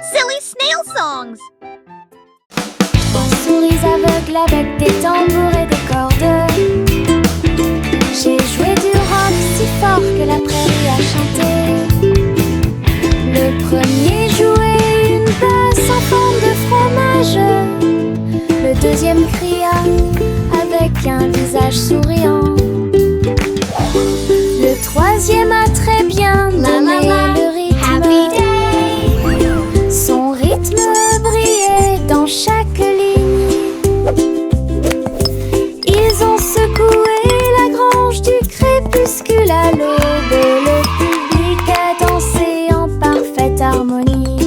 Silly snail songs. Souris aveugles avec des tambours et des cordes. J'ai joué du rock si fort que la prairie a chanté. Le premier jouait une basse en forme de fromage. Le deuxième cria avec un visage souriant. Le troisième a très bien donné le rythme. Son rythme brillait dans chaque ligne. Ils ont secoué la grange du crépuscule à l'aube. Le public a dansé en parfaite harmonie.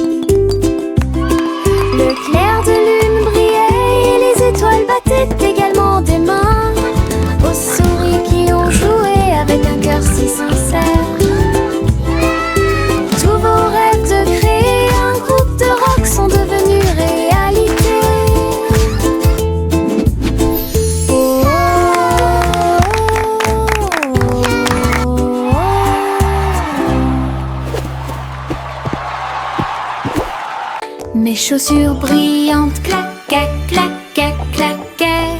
Le clair de lune brillait et les étoiles battaient également des mains aux souris qui ont joué avec un cœur si sincère. Tous vos rêves de créer un groupe de rock sont devenus réalité. Oh, oh, oh, oh. Mes chaussures brillantes claquaient, claquaient, claquaient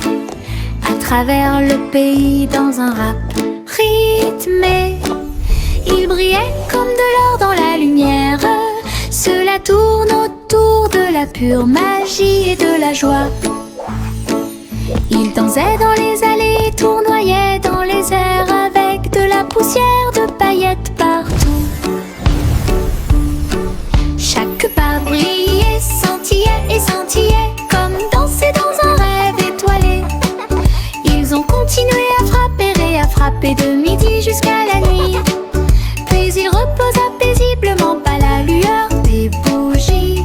à travers le pays dans un rap rythmé. Ils brillaient comme de l'or dans la lumière. Cela tourne autour de la pure magie et de la joie. Ils dansaient dans les allées, tournoyaient dans les airs avec de la poussière de paillettes partout. Chaque pas brillait, scintillait et scintillait comme danser dans un rêve étoilé. Ils ont continué à frapper et à frapper de midi jusqu'à la nuit. Puis ils reposaient paisiblement pas la lueur des bougies.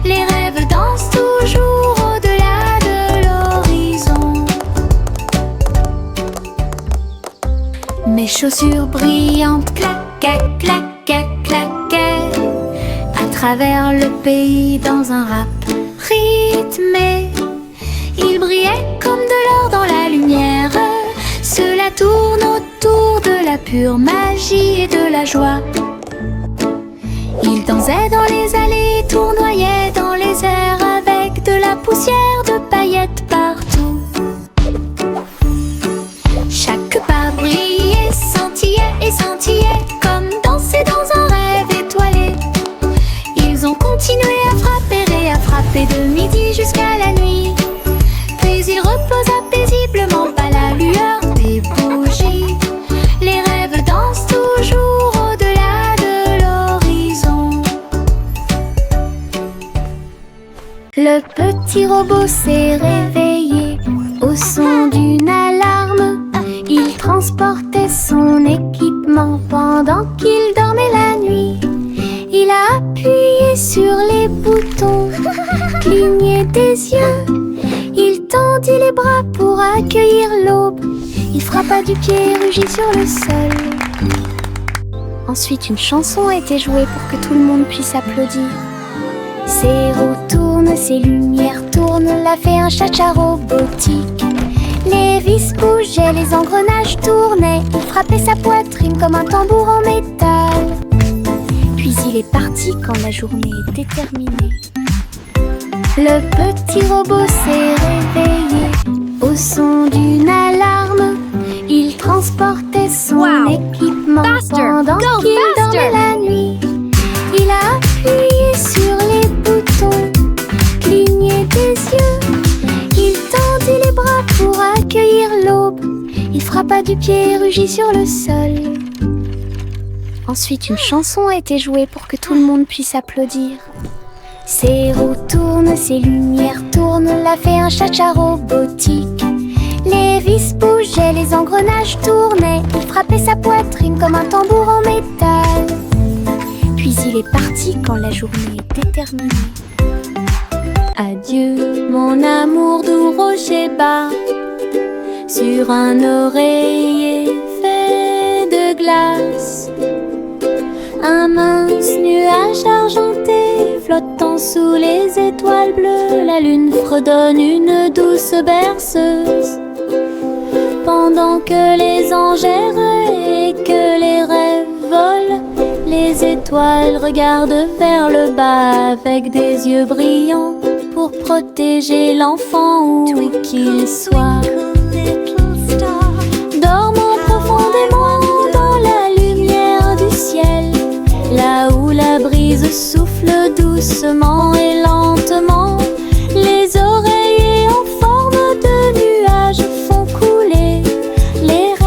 Les rêves dansent toujours au-delà de l'horizon. Mes chaussures brillantes claquaient, claquaient, claquaient à travers le pays dans un rap rythmé. Ils brillaient comme de l'or dans la lumière. Cela tourne autour de la pure magie et de la joie. Ils dansaient dans les allées, tournoyaient dans les airs avec de la poussière de paillettes partout. Chaque pas brillait, scintillait et scintillait comme danser dans un rêve étoilé. Ils ont continué à frapper et à frapper de midi jusqu'à la nuit. Puis ils reposaient paisiblement pas la lueur des bougies. Les rêves dansent toujours au-delà de l'horizon. Le petit robot s'est réveillé au son d'une alarme. Il transportait son équipement pendant qu'il dormait la nuit. Il a appuyé sur les boutons, cligné des yeux. Il tendit les bras pour accueillir l'aube. Il frappa du pied et rugit sur le sol. Ensuite, une chanson a été jouée pour que tout le monde puisse applaudir. Ses roues tournent, ses lumières tournent, l'a fait un cha-cha robotique. Les vis bougeaient, les engrenages tournaient. Il frappait sa poitrine comme un tambour en métal. Puis il est parti quand la journée était terminée. Le petit robot s'est réveillé au son d'une alarme. Il transportait son équipement pendant qu'il dormait la nuit. Il a appuyé sur les boutons, cligné des yeux. Il tendit les bras pour accueillir l'aube. Il frappa du pied et rugit sur le sol. Ensuite, une chanson a été jouée pour que tout le monde puisse applaudir. Ses roues tournent, ses lumières tournent, l'a fait un cha-cha robotique. Les vis bougeaient, les engrenages tournaient. Il frappait sa poitrine comme un tambour en métal. Puis il est parti quand la journée était terminée. Adieu, mon amour doux rocher bas, sur un oreiller fait de glace. Un mince nuage argenté flottant sous les étoiles bleues. La lune fredonne une douce berceuse, pendant que les anges errent et que les rêves volent. Les étoiles regardent vers le bas avec des yeux brillants pour protéger l'enfant où qu'il soit. Dormant profondément dans la lumière du ciel, là où la brise souffle doucement et lentement, les oreillers en forme de nuages font couler les rêves.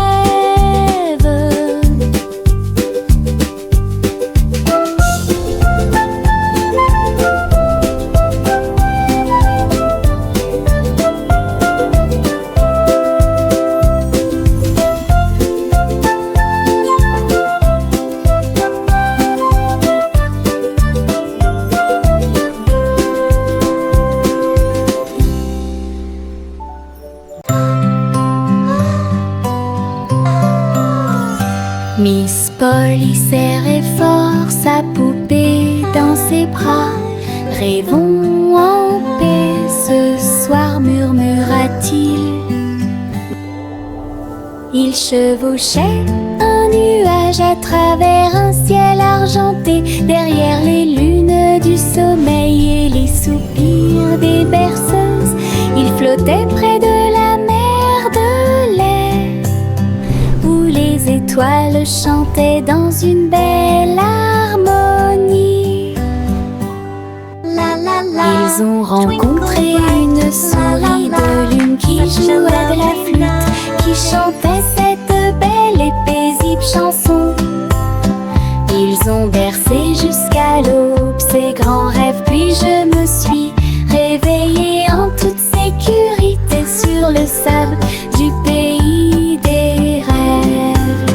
Miss Polly serrait fort sa poupée dans ses bras. Rêvons en paix ce soir, murmura-t-il. Il chevauchait un nuage à travers un ciel argenté, derrière les lunes du sommeil et les soupirs des berceuses. Il flottait près de la mer de lait, où les étoiles chantaient dans une belle harmonie. Ils ont rencontré une souris de lune qui jouait de la flûte, qui chantait cette belle et paisible chanson. Ils ont bercé jusqu'à l'aube ces grands rêves, puis je me suis réveillée en toute sécurité sur le sable du pays des rêves.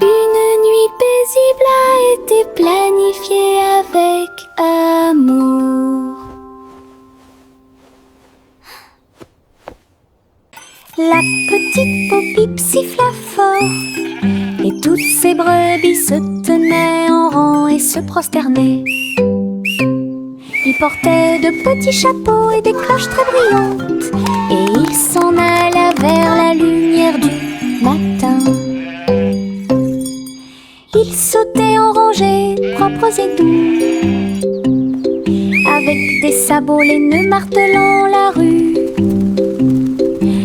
Une nuit paisible a été planifiée avec amour. La petite Popip siffla fort, et toutes ces brebis se tenaient en rang et se prosternaient. Ils portaient de petits chapeaux et des cloches très brillantes, et ils s'en alla vers la lumière du matin. Ils sautaient en rangées propres et doux, avec des sabots laineux martelant la rue.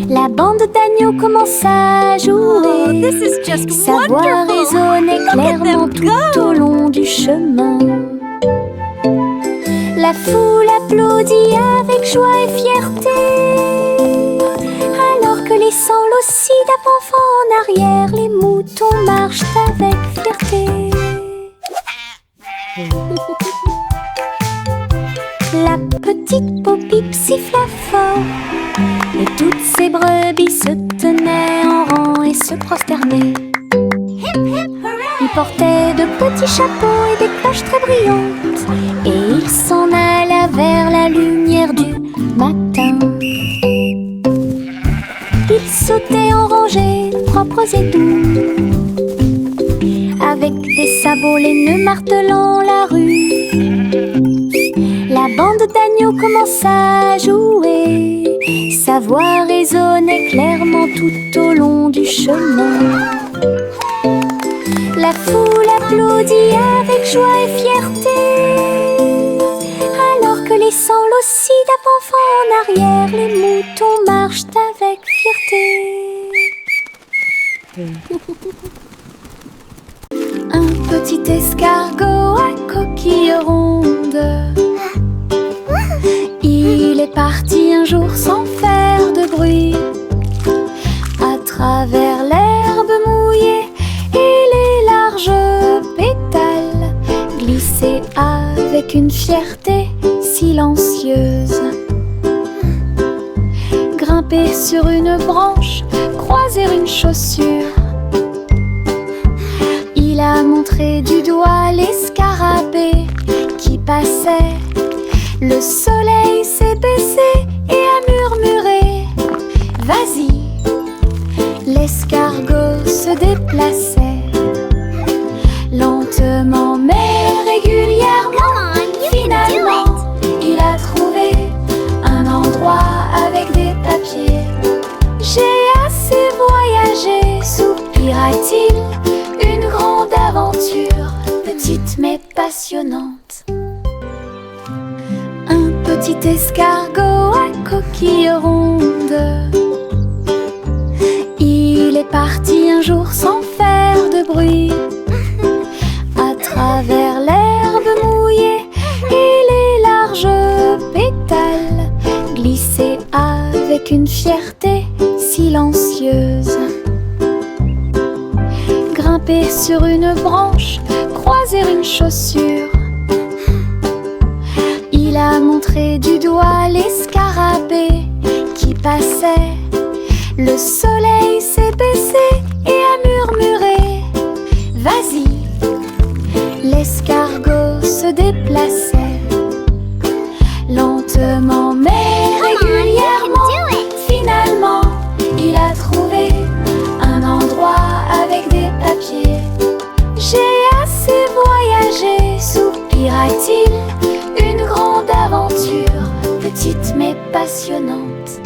La bande d'agneaux commença à jouer, sa voix résonnait clairement tout au long du chemin. La foule applaudit avec joie et fierté, alors que les sanglots aussi d'avant en arrière, les moutons marchent avec fierté. La petite Popip siffla fort, et toutes ces brebis se tenaient en rang et se prosternaient. Ils portaient de petits chapeaux et des cloches très brillantes, et ils s'en alla vers la lumière du matin. Ils sautaient en rangées propres et doux, avec des sabots laineux martelant la rue. La bande d'agneaux commença à jouer, sa voix résonnait clairement tout au long du chemin. La foule applaudit avec joie et fierté, alors que les sanglots aussi d'avant en arrière, les moutons marchent avec fierté. Un petit escargot à coquille ronde, il est parti un jour sans faire de bruit, à travers l'herbe mouillée et les larges pétales, glisser avec une fierté silencieuse. Grimper sur une branche, croiser une chaussure, il a montré du doigt les scarabées qui passaient. Le soleil s'est baissé et a murmuré « Vas-y !» L'escargot se déplaçait lentement mais régulièrement. Finalement, il a trouvé un endroit avec des papiers. « J'ai assez voyagé !» soupira-t-il, « une grande aventure. » petite mais passionnante. Un petit escargot à coquille ronde, il est parti un jour sans faire de bruit. À travers l'herbe mouillée et les larges pétales, glisser avec une fierté silencieuse. Grimper sur une branche, croiser une chaussure. Il a montré du doigt les scarabées qui passaient. Le soleil s'est baissé et a murmuré: vas-y. L'escargot se déplaçait lentement mais régulièrement. Finalement, il a trouvé un endroit avec des papiers. J'ai assez voyagé, soupira-t-il. Une grande aventure, petite mais passionnante.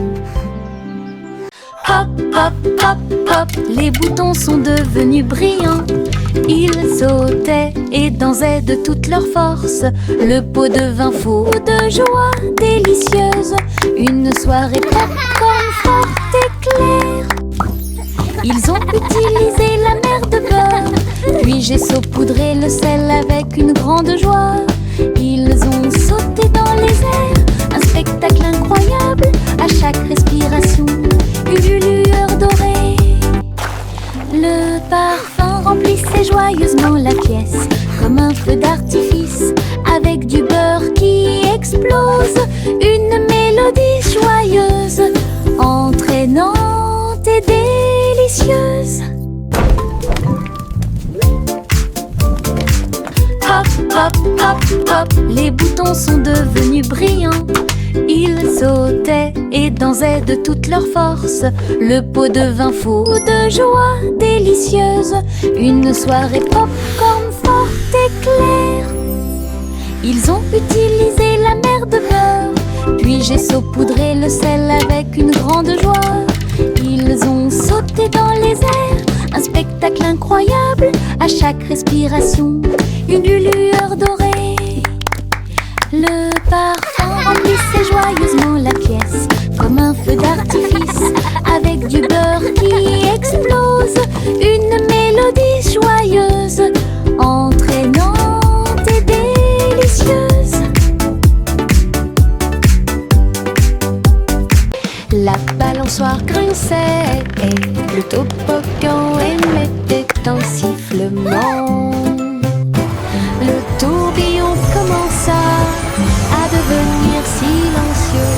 Hop, hop, hop, hop, les boutons sont devenus brillants. Ils sautaient et dansaient de toute leur force. Le pot devint fou de joie délicieuse. Une soirée popcorn forte et claire. Ils ont utilisé la mer de beurre, puis j'ai saupoudré le sel avec une grande joie. Ils ont sauté dans les airs, un spectacle incroyable. À chaque respiration, une lueur dorée. Le parfum remplissait joyeusement la pièce, comme un feu d'artifice, avec du beurre qui explose. Une mélodie joyeuse, entraînante et délicieuse. Hop, hop, hop, hop, les boutons sont devenus brillants. Ils sautaient et dansaient de toute leur force. Le pot devint fou de joie délicieuse. Une soirée popcorn forte et claire. Ils ont utilisé la mer de beurre, puis j'ai saupoudré le sel avec une grande joie. Ils ont sauté dans les airs, un spectacle incroyable. À chaque respiration, une lueur dorée. Le parfum remplissait joyeusement la pièce, comme un feu d'artifice, avec du beurre qui explose. Une mélodie joyeuse, entraînante et délicieuse. La balançoire grinçait et le toboggan émettait un sifflement. Le tourbillon commença à devenir silencieux.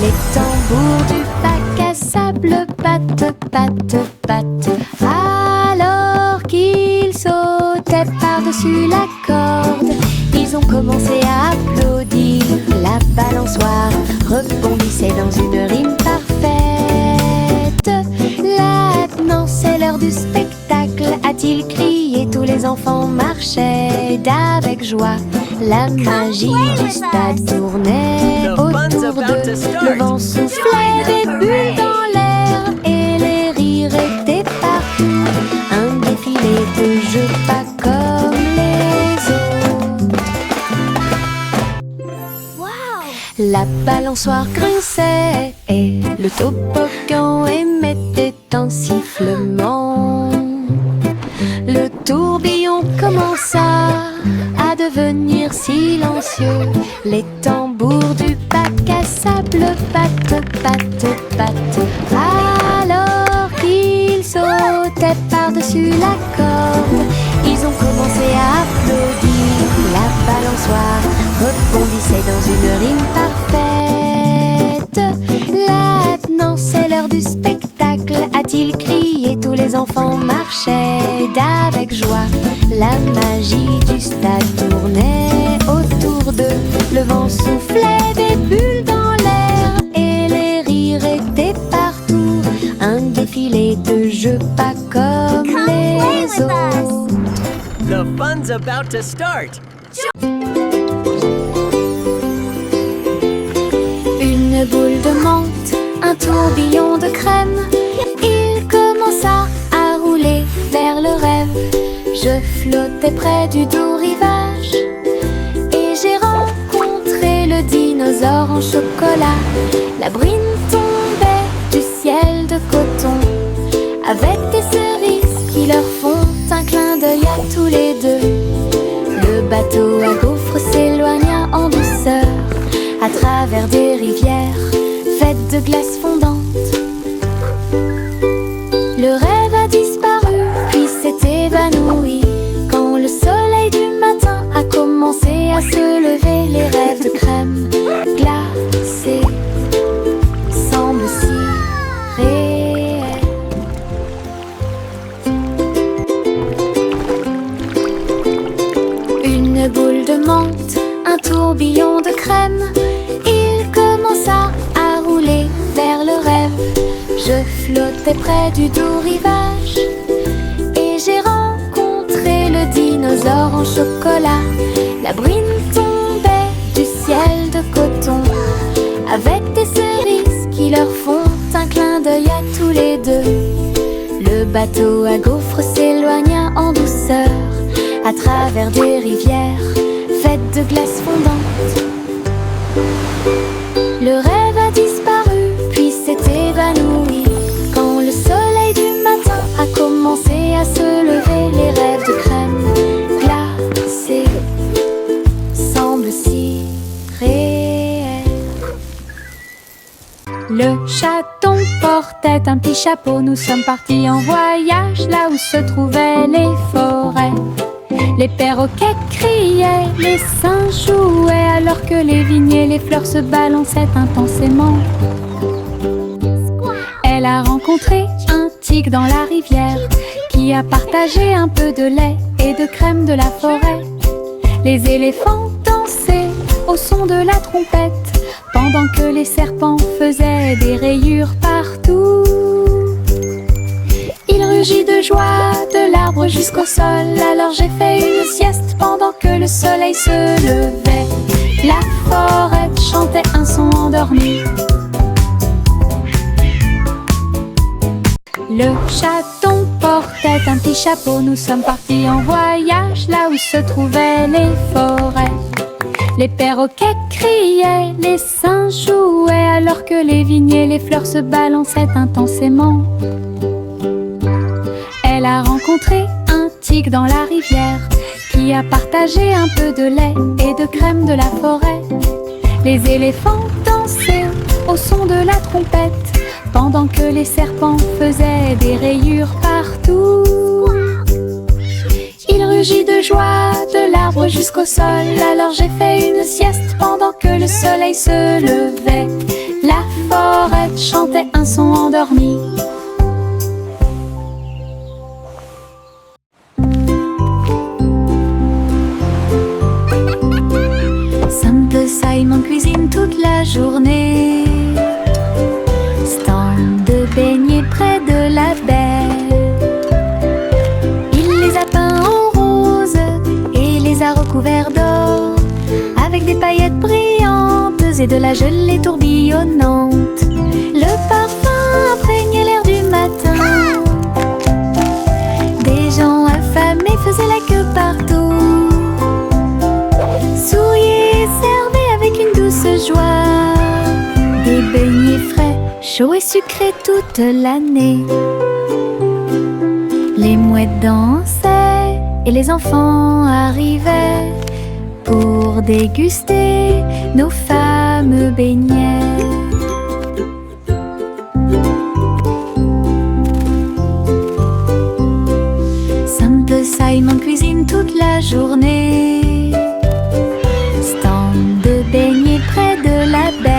Les tambours du bac à sable battent, battent, battent. Alors qu'ils sautaient par-dessus la corde, ils ont commencé à applaudir. La balançoire rebondissait dans une rime parfaite. Maintenant c'est l'heure du spectacle, a-t-il crié. Tous les enfants marchaient d'avec joie. La magie du stade tournait autour d'eux. Le vent soufflait des bulles dans l'air et les rires étaient partout. Un défilé de jeux pas comme les autres. La balançoire grinçait et le toboggan émettait un sifflement. Le tourbillon commença à devenir silencieux. Les tambours du bac à sable battent, battent, battent. Alors qu'ils sautaient par-dessus la corde, ils ont commencé à applaudir. La balançoire rebondissait dans une rime parfaite. Maintenant c'est l'heure du spectacle, a-t-il crié. Tous les enfants marchaient d'avec joie. La magie du stade tournait autour d'eux. Le vent soufflait des bulles dans l'air et les rires étaient partout. Un défilé de jeux pas comme les autres. The fun's about to start. Une boule de menthe, un tourbillon de crème. Il commença à rouler vers le rêve. Je flottais près du doux rivage et j'ai rencontré le dinosaure en chocolat. La brune tombait du ciel de coton avec des cerises qui leur font un clin d'œil à tous les deux. Le bateau à gaufres s'éloigna en douceur à travers des rivières faites de glace fondante. Le rêve a disparu puis s'est évanoui quand le soleil du matin a commencé à se lever. Les rêves de crème glacée semblent si réels. Une boule de menthe, un tourbillon de crème, il commença à rouler vers le rêve. Je flottais près du doux rivage et j'ai rencontré le dinosaure en chocolat. La brune tombait du ciel de coton avec des cerises qui leur font un clin d'œil à tous les deux. Le bateau à gaufres s'éloigna en douceur à travers des rivières faites de glace fondante. Le rêve a disparu puis s'est évanoui quand le soleil du matin a commencé à se lever. Les rêves de crème glacée semblent si réels. Le chaton portait un petit chapeau. Nous sommes partis en voyage là où se trouvaient les forêts. Les perroquets criaient, les singes jouaient alors que les vignes et les fleurs se balançaient intensément. Elle a rencontré un tigre dans la rivière qui a partagé un peu de lait et de crème de la forêt. Les éléphants dansaient au son de la trompette pendant que les serpents faisaient des rayures partout. Il rugit de joie de l'arbre jusqu'au sol. Alors j'ai fait une sieste pendant que le soleil se levait. La forêt chantait un son endormi. Le chaton portait un petit chapeau. Nous sommes partis en voyage là où se trouvaient les forêts. Les perroquets criaient, les singes jouaient alors que les vignes et les fleurs se balançaient intensément. Elle a rencontré un tigre dans la rivière qui a partagé un peu de lait et de crème de la forêt. Les éléphants dansaient au son de la trompette pendant que les serpents faisaient des rayures partout. Il rugit de joie de l'arbre jusqu'au sol. Alors j'ai fait une sieste pendant que le soleil se levait. La forêt chantait un son endormi. Simon cuisine toute la journée. Stand de beignets près de la baie. Il les a peints en rose et les a recouverts d'or, avec des paillettes brillantes et de la gelée tourbillonnante. Le parfum imprégnait l'air du matin. Des gens affamés faisaient la queue partout. Souriez, servez avec une douce joie. Des beignets frais, chauds et sucrés toute l'année. Les mouettes dansaient et les enfants arrivaient pour déguster nos fameux beignets. Simple Simon cuisine toute la journée. Stand de beignets près de la baie.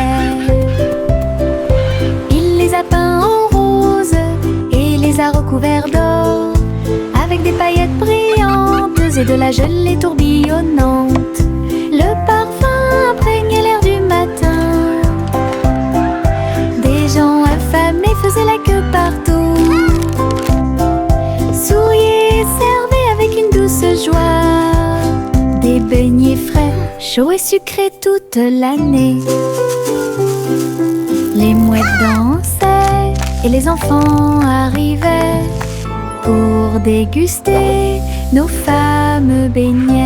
Il les a peints en rose et les a recouverts d'or, avec des paillettes brillantes et de la gelée tourbillonnante. Le parfum imprégnait l'air du matin. Des gens affamés faisaient la queue partout. Souriez, servez avec une douce joie. Des beignets frais, chauds et sucrés toute l'année. Les mouettes dansaient et les enfants arrivaient pour déguster nos fameux beignets.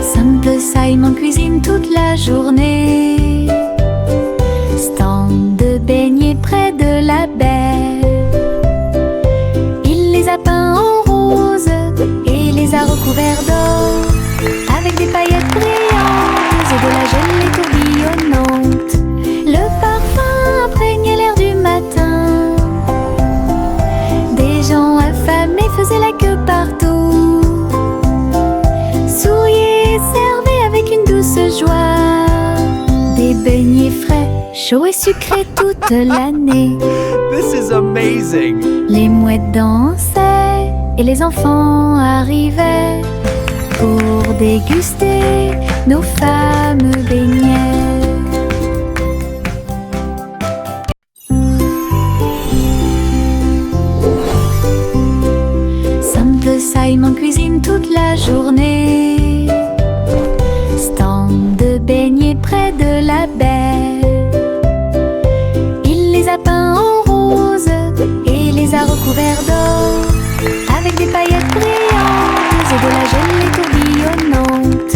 Simple Simon cuisine toute la journée. Stand de beignets près de la baie. Il les a peints en rose et les a recouverts d'or, avec des paillettes brillantes et de la gelée tourbillonnante. Le parfum imprégnait l'air du matin. Des gens affamés faisaient la queue partout. Souriaient et servaient avec une douce joie des beignets frais, chauds et sucrés toute l'année. This is amazing! Les mouettes dansaient et les enfants arrivaient pour déguster nos fameux beignets. Simple Simon cuisine toute la journée. Stand de beignets près de la baie. Il les a peints en rose et les a recouverts d'or, avec des paillettes brillantes et de la gelée tourbillonnante.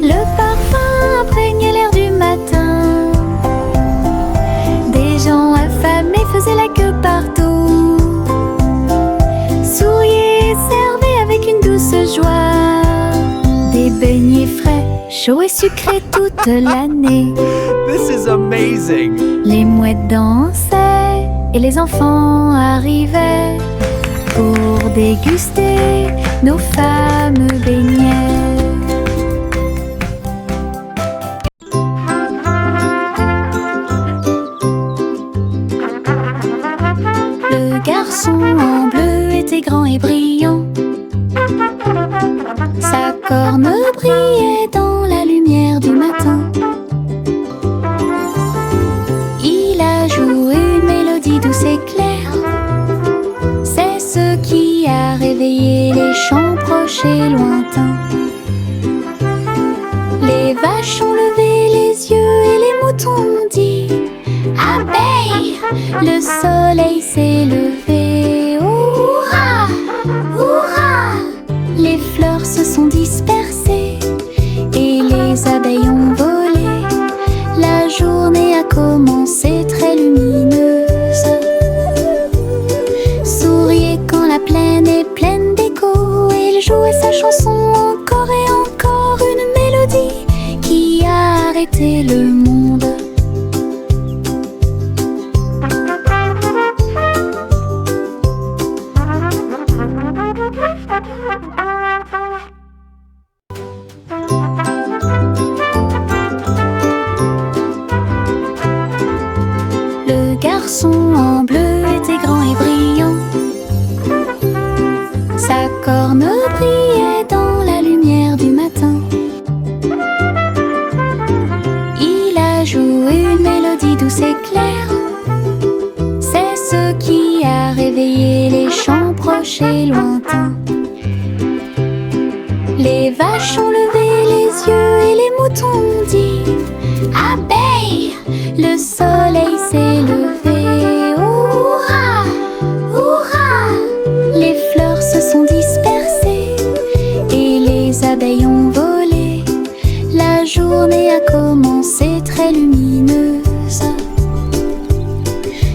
Le parfum imprégnait l'air du matin. Des gens affamés faisaient la queue partout. Souriaient et servaient avec une douce joie des beignets frais, chauds et sucrés toute l'année. This is amazing! Les mouettes dansaient et les enfants arrivaient pour déguster nos fameux beignets. Le garçon en bleu était grand et brillant. Sa corne brillait dans la lumière du matin. Il a joué une mélodie douce et claire. C'est ce qui a réveillé les champs proches et lointains. Les vaches ont levé les yeux et les moutons ont dit abeille, le soleil s'est levé. Hurrah, hurrah! Les fleurs se sont dispersées et les abeilles ont volé. La journée a commencé très lumineuse. Souriez quand la plaine est pleine d'écho. Il jouait sa chanson encore et encore, une mélodie qui a arrêté le monde. Le garçon en bleu était grand et brillant. Sa corne brillait dans la lumière du matin. Il a joué une mélodie douce et claire. C'est ce qui a réveillé les champs proches et lointains. Les vaches ont levé les yeux et les moutons ont dit abeille, le soleil s'est levé. Hurrah, hurrah! Les fleurs se sont dispersées et les abeilles ont volé. La journée a commencé très lumineuse.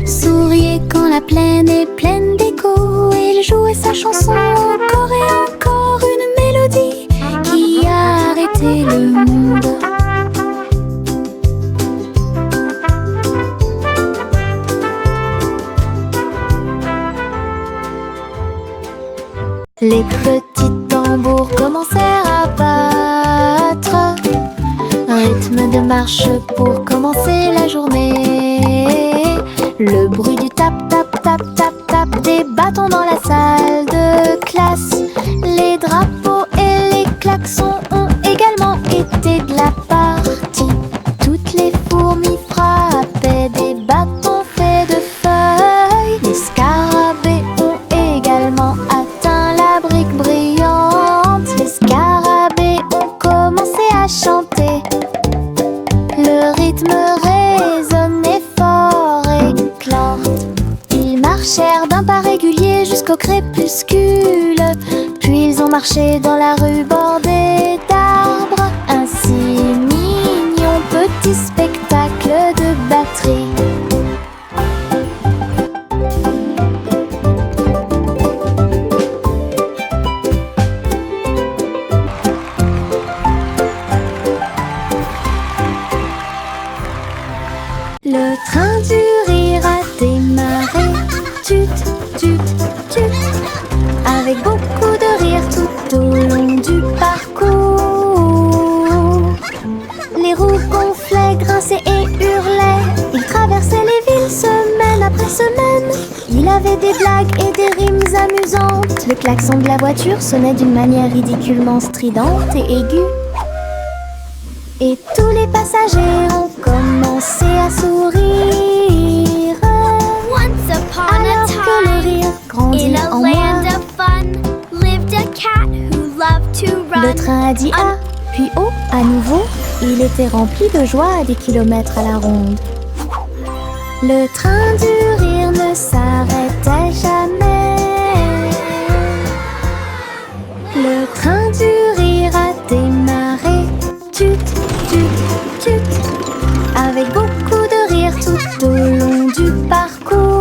Souriez quand la plaine est pleine d'écho. Il jouait sa chanson encore et encore, une mélodie qui a arrêté le monde. Les petits tambours commencèrent à battre, rythme de marche pour commencer la journée. Le bruit du tap tap tap tap tap des bâtons dans la salle de classe. Les drapeaux et les klaxons ont également été de la partie. Toutes les fourmis frappaient des bâtons faits de feuilles. Les scarabées ont également atteint la brique brillante. Les scarabées ont commencé à chanter. Le rythme résonnait fort et marchèrent d'un pas régulier jusqu'au crépuscule. Puis ils ont marché dans la rue bordée d'arbres. Un si mignon petit spectacle de batterie. Le train du rire a démarré. Tut, tut, tut. Avec beaucoup de rire tout au long du parcours. Les roues gonflaient, grinçaient et hurlaient. Il traversait les villes semaine après semaine. Il avait des blagues et des rimes amusantes. Le klaxon de la voiture sonnait d'une manière ridiculement stridente et aiguë. Et tous les passagers ont commencé à sourire. Once upon Alors a que le time, rire grandit in a en land moi, of fun, lived a cat who loved to le run. train a dit A, puis O à nouveau. Il était rempli de joie à des kilomètres à la ronde. Le train du rire ne s'arrêtait jamais. Le train du rire a démarré. Tut, tut, tut. Avec beaucoup de rire tout au long du parcours.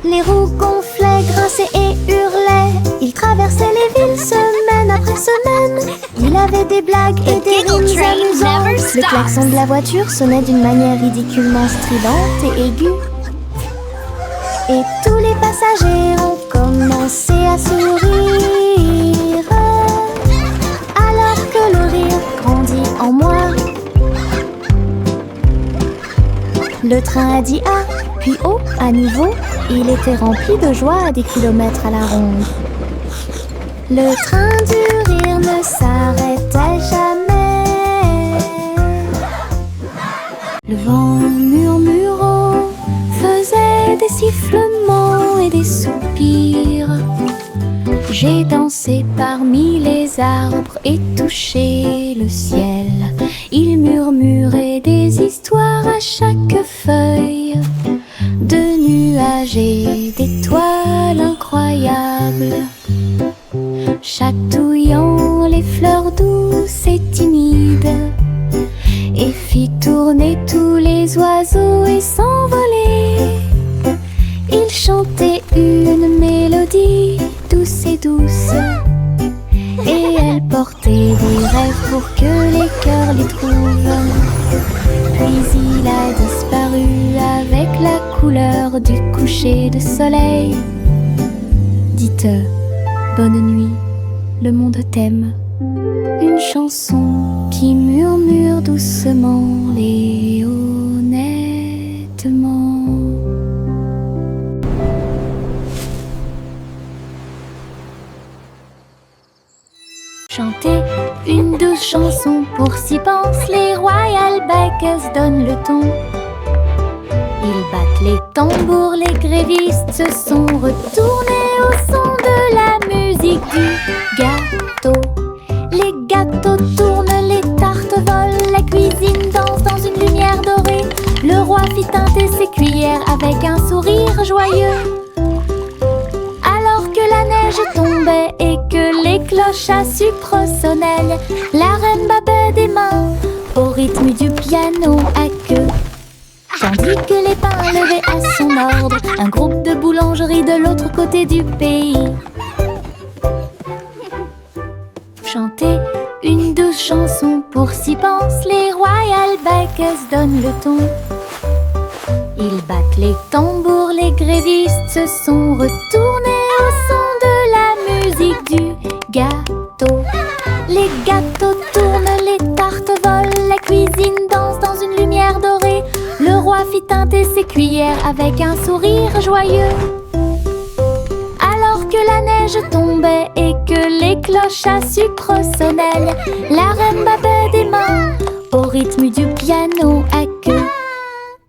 Les roues gonflaient, grinçaient et hurlaient. Il traversait les villes semaine après semaine. Il avait des blagues et The des giggle rimes train amusantes. never Le stops. klaxon de la voiture sonnait d'une manière ridiculement stridente et aiguë. Et tous les passagers ont commencé à sourire. Alors que le rire grandit en moi. Le train a dit A, puis O à nouveau. Il était rempli de joie à des kilomètres à la ronde. Le train du rire ne s'arrêtait jamais. Le vent murmurant faisait des sifflements et des soupirs. J'ai dansé parmi les arbres et touché le ciel. Il murmurait des histoires à chaque feuille, de nuages et d'étoiles incroyables, chatouillant les fleurs douces et timides, et fit tourner tous les oiseaux et s'envoler. Il chantait une mélodie douce et douce, et elle portait des rêves pour que les cœurs les trouvent. Puis il a disparu avec la couleur du coucher de soleil. Dites bonne nuit, le monde t'aime. Une chanson qui murmure doucement et honnêtement. Chanter une douce chanson pour s'y pensent les Royal Bakers donnent le ton. Ils battent les tambours, les grévistes se sont retournés au son de la musique du gâteau. Les gâteaux tournent, les tartes volent, la cuisine danse dans une lumière dorée. Le roi fit teinter ses cuillères avec un sourire joyeux. Alors que la neige tombait et que les cloches à sucre sonnaient, la reine battait des mains au rythme du piano à queue. Tandis que les pains levaient à son ordre un groupe de boulangeries de l'autre côté du pays. Chanter une douce chanson pour s'y pensent les Royal Bakers donnent le ton. Ils battent les tambours, les grévistes se sont retournés au son de la musique du gâteau. Les gâteaux tournent, les tartes volent, la cuisine danse dans une lumière dorée. Le roi fit teinter ses cuillères avec un sourire joyeux. Alors que la neige tombait et que les cloches à sucre sonnaient, la reine battait des mains au rythme du piano à queue.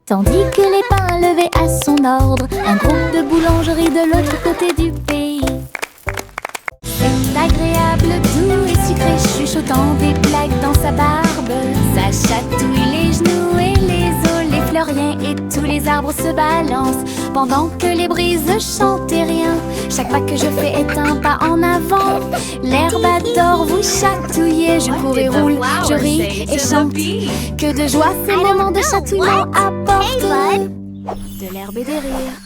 Tandis que les pains levaient à son ordre un groupe de boulangeries de l'autre côté du pays. C'est agréable, doux et sucré, chuchotant des blagues dans sa barbe. Ça chatouille les genoux et les os, les fleuriens et tous les les arbres se balancent pendant que les brises chantent et rien. Chaque pas que je fais est un pas en avant. L'herbe adore vous chatouiller. Je cours et roule, je ris et chante. Que de joie ces moments de chatouillement apportent de l'herbe et des rires.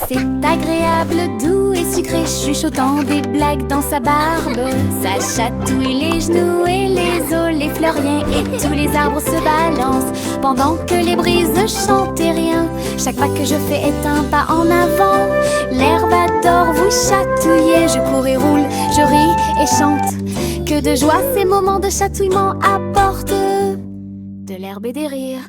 C'est agréable, doux et sucré, chuchotant des blagues dans sa barbe. Ça chatouille les genoux et les os, les fleuriens et tous les arbres se balancent pendant que les brises chantent et rien. Chaque pas que je fais est un pas en avant. L'herbe adore vous chatouiller. Je cours et roule, je ris et chante. Que de joie ces moments de chatouillement apportent de l'herbe et des rires.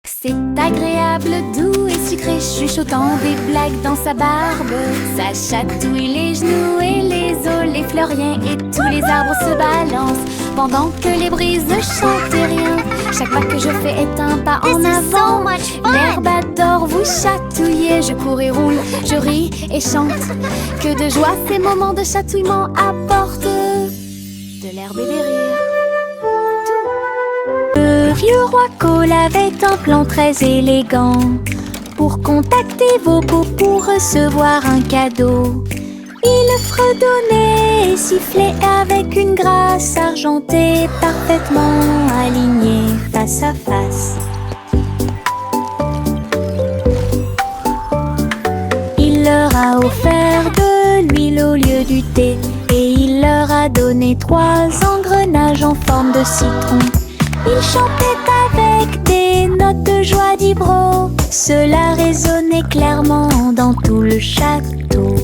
C'est agréable, doux et sucré, chuchotant des blagues dans sa barbe. Ça chatouille les genoux et les os, les fleuriens et tous les arbres se balancent pendant que les brises chantent et rien. Chaque pas que je fais est un pas en avant. L'herbe adore vous chatouiller. Je cours et roule, je ris et chante. Que de joie ces moments de chatouillement apportent de l'herbe et des rires. Le vieux roi Cole avait un plan très élégant pour contacter vos peaux pour recevoir un cadeau. Il fredonnait et sifflait avec une grâce argentée parfaitement alignée face à face. Il leur a offert de l'huile au lieu du thé et il leur a donné 3 engrenages en forme de citron. Il chantait avec des notes de joie d'Ibro. Cela résonnait clairement dans tout le château.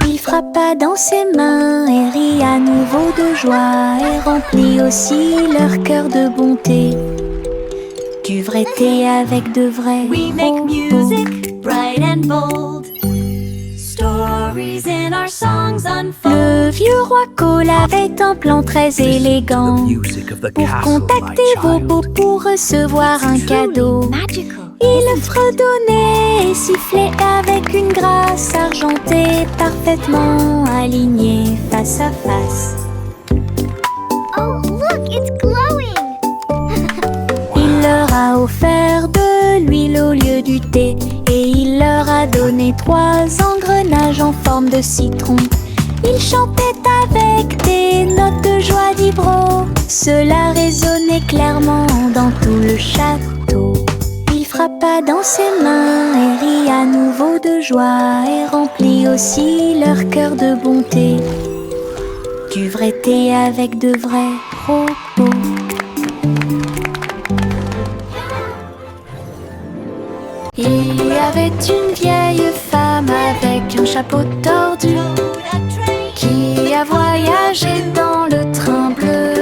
Il frappa dans ses mains et rit à nouveau de joie et remplit aussi leur cœur de bonté. Du vrai thé avec de vrais We make music bright and bold. Stories in our songs unfold. Le vieux roi Cole avait un plan très élégant pour contacter vos beaux pour recevoir un cadeau. Il fredonnait et sifflait avec une grâce argentée parfaitement alignée face à face. Oh, look, it's glowing! Il leur a offert de l'huile au lieu du thé et il leur a donné 3 engrenages en forme de citron. Il chantait avec des notes de joie d'Ibro. Cela résonnait clairement dans tout le château. Il frappa dans ses mains et rit à nouveau de joie et remplit aussi leur cœur de bonté. Du vrai thé avec de vrais propos. Il y avait une vieille femme avec un chapeau tordu qui a voyagé dans le train bleu.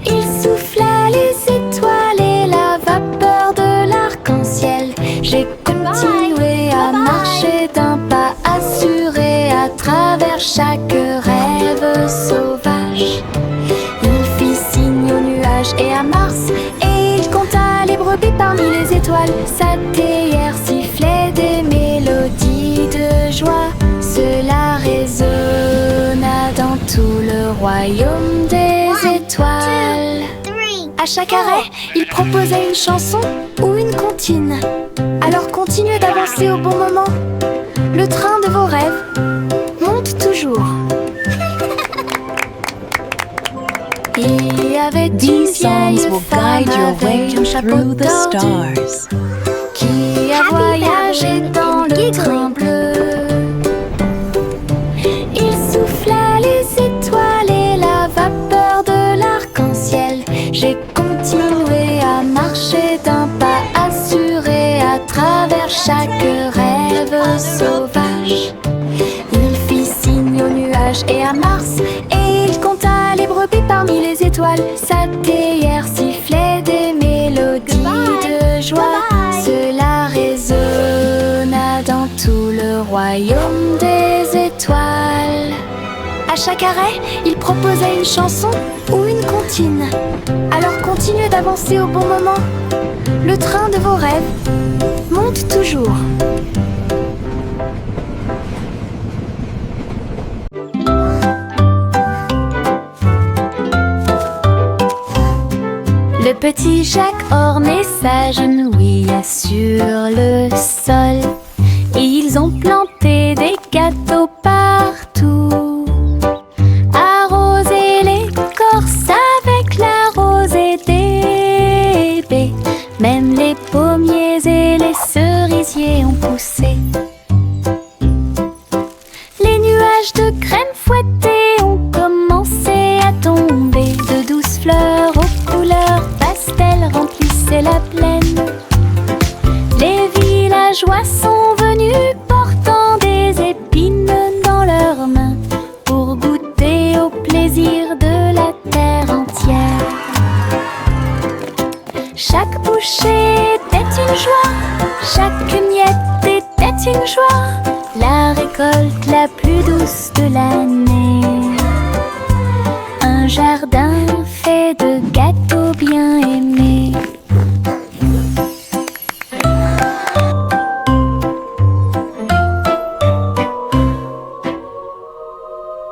Il souffla les étoiles et la vapeur de l'arc-en-ciel. J'ai continué à marcher d'un pas assuré à travers chaque rêve sauvage. Il fit signe aux nuages et à Mars et il compta les brebis parmi les étoiles. Sa théière sifflait des mélodies de joie. Cela résonna dans tout le royaume des étoiles. À chaque arrêt, il proposait une chanson ou une comptine. Alors continuez d'avancer au bon moment. Le train de vos rêves monte toujours. Il y avait une These songs vieille will femme guide your way avec un chapeau through the tordu stars. qui a Happy voyagé babbling dans and le giggling. train bleu. Il souffla les étoiles et la vapeur de l'arc-en-ciel. J'ai continué à marcher d'un pas assuré à travers chaque rêve sauvage. Il fit signe aux nuages et à Mars et il compta les brebis parmi les étoiles. Sa théière sifflait des mélodies de joie. Cela résonna dans tout le royaume des étoiles. À chaque arrêt, il proposait une chanson ou une comptine. Alors continuez d'avancer au bon moment. Le train de vos rêves monte toujours. petit Jacques ornait sa genouille sur le sol. Et ils ont planté des gâteaux partout, arrosé l'écorce avec la rosée des baies. Même les pommiers et les cerisiers ont poussé. Les nuages de crème fouettée ont commencé à tomber. De douces fleurs aux couleurs pastel remplissaient la plaine. Les villageois sont venus portant des épines dans leurs mains pour goûter au plaisir de la terre entière. Chaque bouchée était une joie, chaque miette était une joie, la récolte la plus douce de l'année.